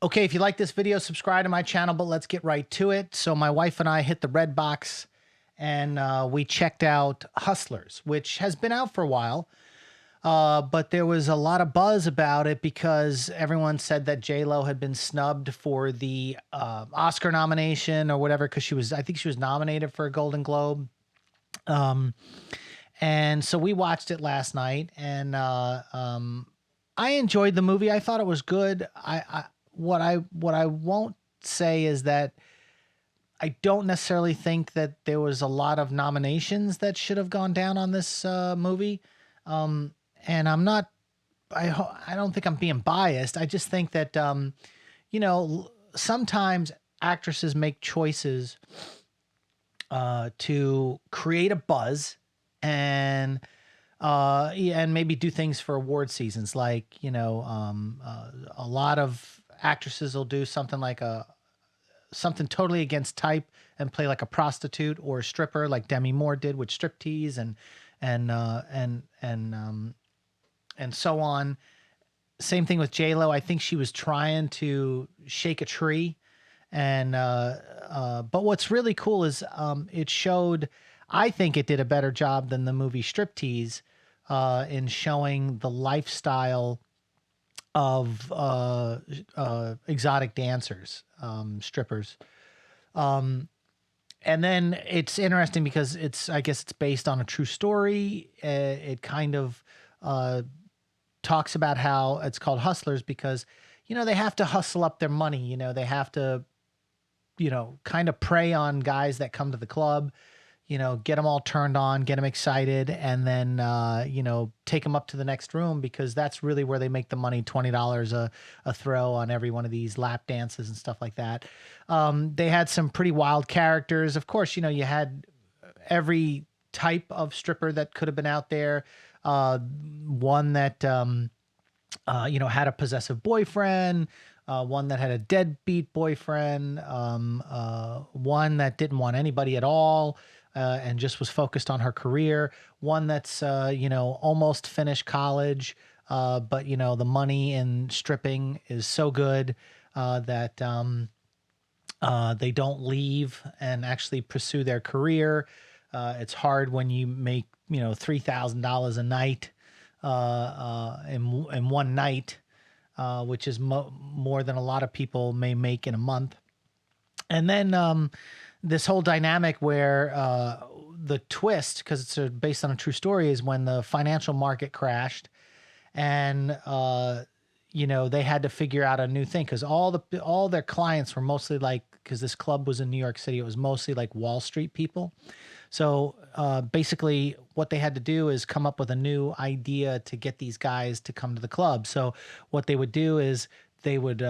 Okay, if you like this video, subscribe to my channel, but let's get right to it. So my wife and I hit the red box and we checked out Hustlers, which has been out for a while. But there was a lot of buzz about it because everyone said that J-Lo had been snubbed for the Oscar nomination or whatever, because I think she was nominated for a Golden Globe. And so we watched it last night, and I enjoyed the movie. I thought it was good. What I won't say is that I don't necessarily think that there was a lot of nominations that should have gone down on this movie. And I don't think I'm being biased. I just think that, sometimes actresses make choices to create a buzz and maybe do things for award seasons. Like, a lot of actresses will do something like something totally against type and play like a prostitute or a stripper, like Demi Moore did with Striptease and so on. Same thing with J-Lo. I think she was trying to shake a tree. But what's really cool is it showed, I think it did a better job than the movie Striptease in showing the lifestyle of exotic dancers, strippers. And then it's interesting because I guess it's based on a true story. It kind of talks about how it's called Hustlers because, they have to hustle up their money. They have to, kind of prey on guys that come to the club, get them all turned on, get them excited, and then, take them up to the next room because that's really where they make the money, $20 a throw on every one of these lap dances and stuff like that. They had some pretty wild characters. Of course, you had every type of stripper that could have been out there. One that, had a possessive boyfriend, one that had a deadbeat boyfriend, one that didn't want anybody at all, and just was focused on her career. One that's, almost finished college, but, the money in stripping is so good that they don't leave and actually pursue their career. It's hard when you make, $3,000 a night in one night, which is more than a lot of people may make in a month. And then this whole dynamic where the twist, because it's based on a true story, is when the financial market crashed and they had to figure out a new thing because all their clients were mostly because this club was in New York City, it was mostly like Wall Street people. So basically what they had to do is come up with a new idea to get these guys to come to the club. So what they would do is they would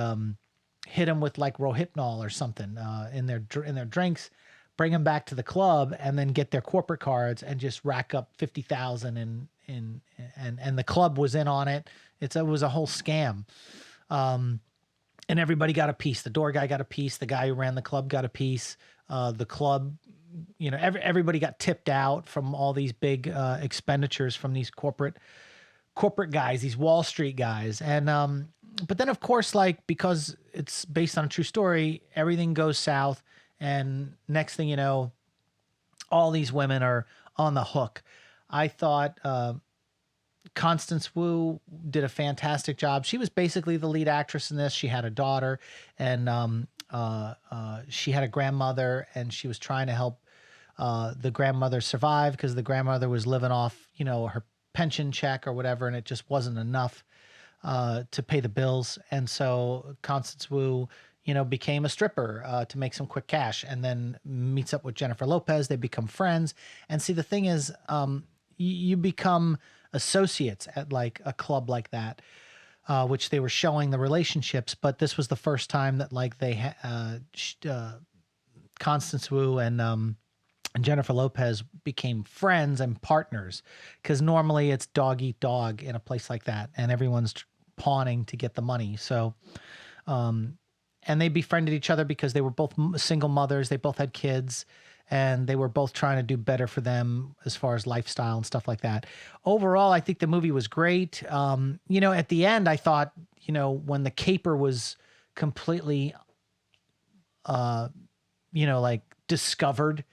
hit them with like Rohypnol or something in their drinks, bring them back to the club, and then get their corporate cards and just rack up 50,000 and the club was in on it. It was a whole scam. And everybody got a piece. The door guy got a piece. The guy who ran the club got a piece. The club, everybody got tipped out from all these big expenditures from these corporate guys, these Wall Street guys. And but then of course, because it's based on a true story, everything goes south. And next thing you know, all these women are on the hook. I thought Constance Wu did a fantastic job. She was basically the lead actress in this. She had a daughter, and she had a grandmother, and she was trying to help the grandmother survive because the grandmother was living off, her pension check or whatever, and it just wasn't enough to pay the bills. And so Constance Wu, became a stripper to make some quick cash, and then meets up with Jennifer Lopez. They become friends. And see, the thing is, you become associates at like a club like that, which they were showing the relationships. But this was the first time that Constance Wu and Jennifer Lopez became friends and partners, because normally it's dog eat dog in a place like that, and everyone's pawning to get the money. So, and they befriended each other because they were both single mothers. They both had kids, and they were both trying to do better for them as far as lifestyle and stuff like that. Overall, I think the movie was great. At the end, I thought, when the caper was completely, like discovered,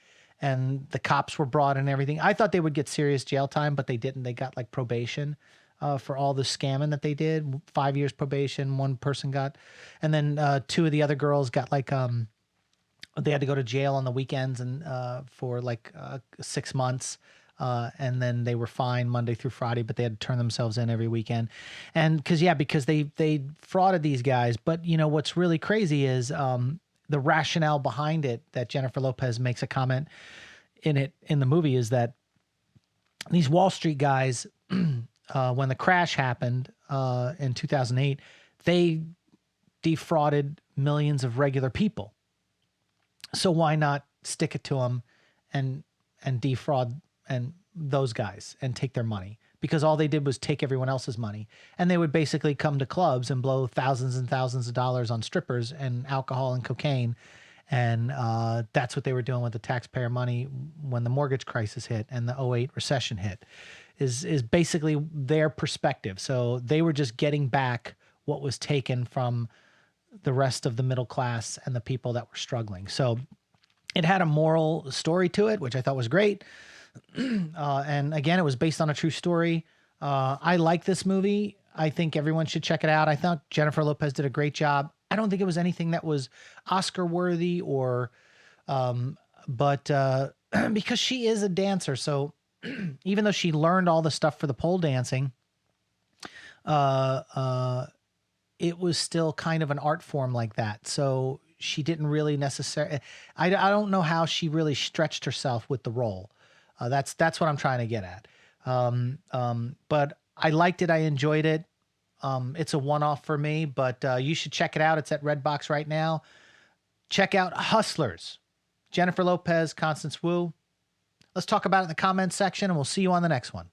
and the cops were brought and everything. I thought they would get serious jail time, but they didn't. They got like probation for all the scamming that they did. 5 years probation. One person got, and then two of the other girls got like they had to go to jail on the weekends and for like 6 months. And then they were fine Monday through Friday, but they had to turn themselves in every weekend. And because they frauded these guys. But what's really crazy is the rationale behind it that Jennifer Lopez makes a comment in the movie is that these Wall Street guys, when the crash happened in 2008, they defrauded millions of regular people. So why not stick it to them and defraud and those guys and take their money? Because all they did was take everyone else's money, and they would basically come to clubs and blow thousands and thousands of dollars on strippers and alcohol and cocaine. And that's what they were doing with the taxpayer money when the mortgage crisis hit and the '08 recession hit, is basically their perspective. So they were just getting back what was taken from the rest of the middle class and the people that were struggling. So it had a moral story to it, which I thought was great. And again, it was based on a true story. I like this movie. I think everyone should check it out. I thought Jennifer Lopez did a great job. I don't think it was anything that was Oscar worthy or, but because she is a dancer. So even though she learned all the stuff for the pole dancing, it was still kind of an art form like that. So she didn't really necessarily, I don't know how she really stretched herself with the role. That's what I'm trying to get at. But I liked it. I enjoyed it. It's a one-off for me, but you should check it out. It's at Redbox right now. Check out Hustlers. Jennifer Lopez, Constance Wu. Let's talk about it in the comments section, and we'll see you on the next one.